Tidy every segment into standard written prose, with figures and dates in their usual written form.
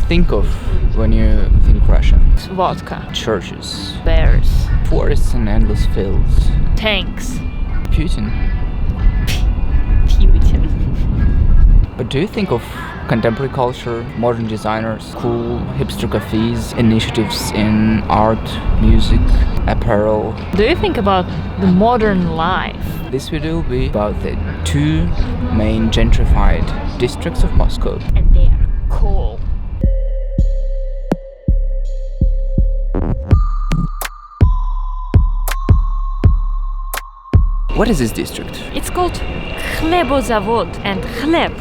think of when you think Russia? Vodka. Churches, Bears. forests and endless fields. Tanks. Putin. Putin. But do you think of contemporary culture, modern designers, cool hipster cafes, initiatives in art, music, apparel? Do you think about the modern life? This video will be about the two main gentrified districts of Moscow. And they are cool. What is this district? It's called Khlebozavod, and Khleb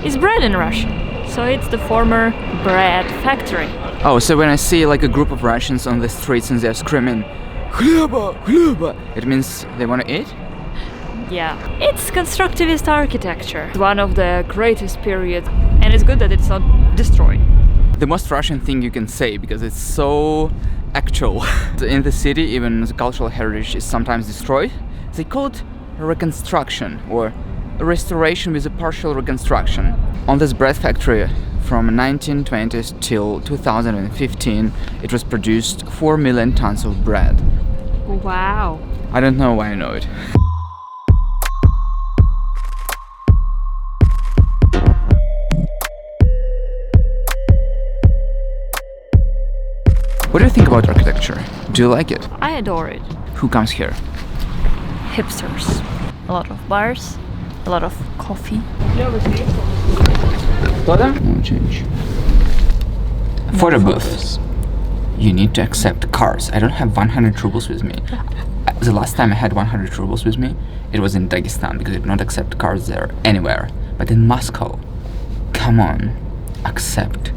is bread in Russian. So it's the former bread factory. Oh, so when I see like a group of Russians on the streets and they're screaming "Khleba, Khleba," it means they want to eat? Yeah. It's constructivist architecture, one of the greatest periods, and it's good that it's not destroyed. The most Russian thing you can say, because it's so actual. In the city, even the cultural heritage is sometimes destroyed. They call it reconstruction or restoration with a partial reconstruction. On this bread factory from 1920s till 2015, it was produced 4 million tons of bread. Wow. I don't know why I know it. What do you think about architecture? Do you like it? I adore it. Who comes here? Hipsters. A lot of bars, a lot of coffee. No change. Photo booth. You need to accept cards. I don't have 100 rubles with me. The last time I had 100 rubles with me, it was in Dagestan because they do not accept cards there anywhere. But in Moscow, come on, accept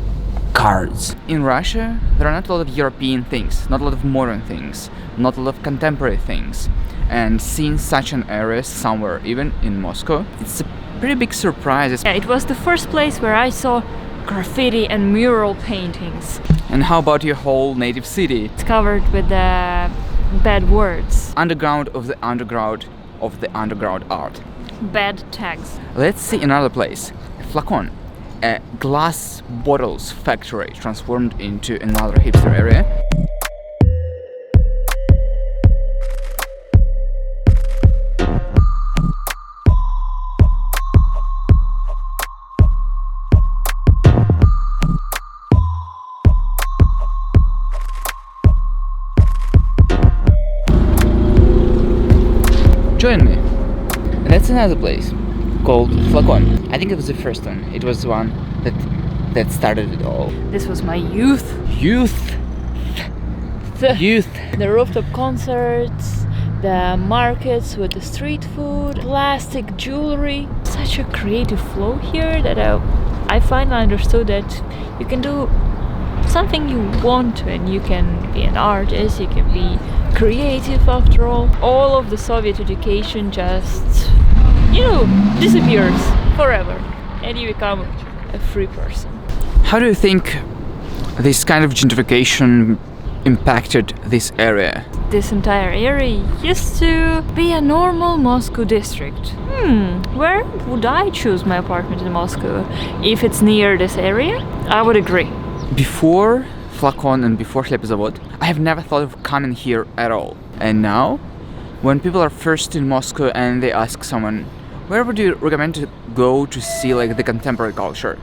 cards. In Russia, there are not a lot of European things, not a lot of modern things, not a lot of contemporary things. And seeing such an area somewhere, even in Moscow, it's a pretty big surprise. Yeah, it was the first place where I saw graffiti and mural paintings. And how about your whole native city? It's covered with bad words. Underground of the underground of the underground art. Bad tags. Let's see another place. Flagon, a glass bottles factory transformed into another hipster area. Join me. And that's another place called Flagon. I think it was the first one. It was the one that started it all. This was my youth. Youth. Youth. The rooftop concerts, the markets with the street food, plastic jewelry. Such a creative flow here that I finally understood that you can do something you want to, and you can be an artist, you can be creative after all. All of the Soviet education just, disappears forever, and you become a free person. How do you think this kind of gentrification impacted this area? This entire area used to be a normal Moscow district. Where would I choose my apartment in Moscow? If it's near this area, I would agree. Before Flagon and before Khlebozavod, I have never thought of coming here at all. And now, when people are first in Moscow and they ask someone, where would you recommend to go to see like the contemporary culture?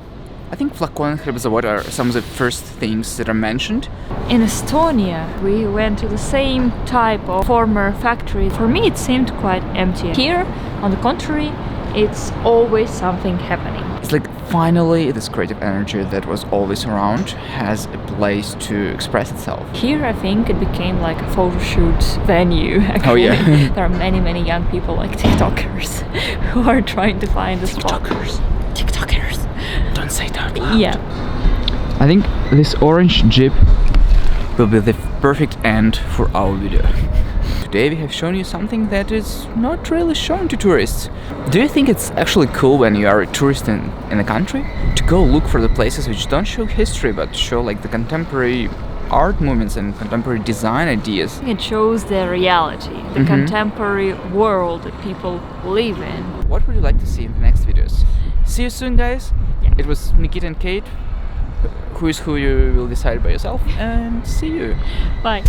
I think Flagon and Khlebozavod are some of the first things that are mentioned. In Estonia, we went to the same type of former factory. For me, it seemed quite empty. Here, on the contrary, it's always something happening. It's like finally this creative energy that was always around has a place to express itself. Here I think it became like a photo shoot venue. Actually. Oh yeah. There are many young people like TikTokers who are trying to find a spot. TikTokers. Don't say that loud. Yeah. I think this orange Jeep will be the perfect end for our video. Today we have shown you something that is not really shown to tourists. Do you think it's actually cool when you are a tourist in a country to go look for the places which don't show history but show like the contemporary art movements and contemporary design ideas? It shows the reality, the contemporary world that people live in. What would you like to see in the next videos? See you soon, guys. Yeah. It was Nikita and Kate. who is who you will decide by yourself, and see you. Bye.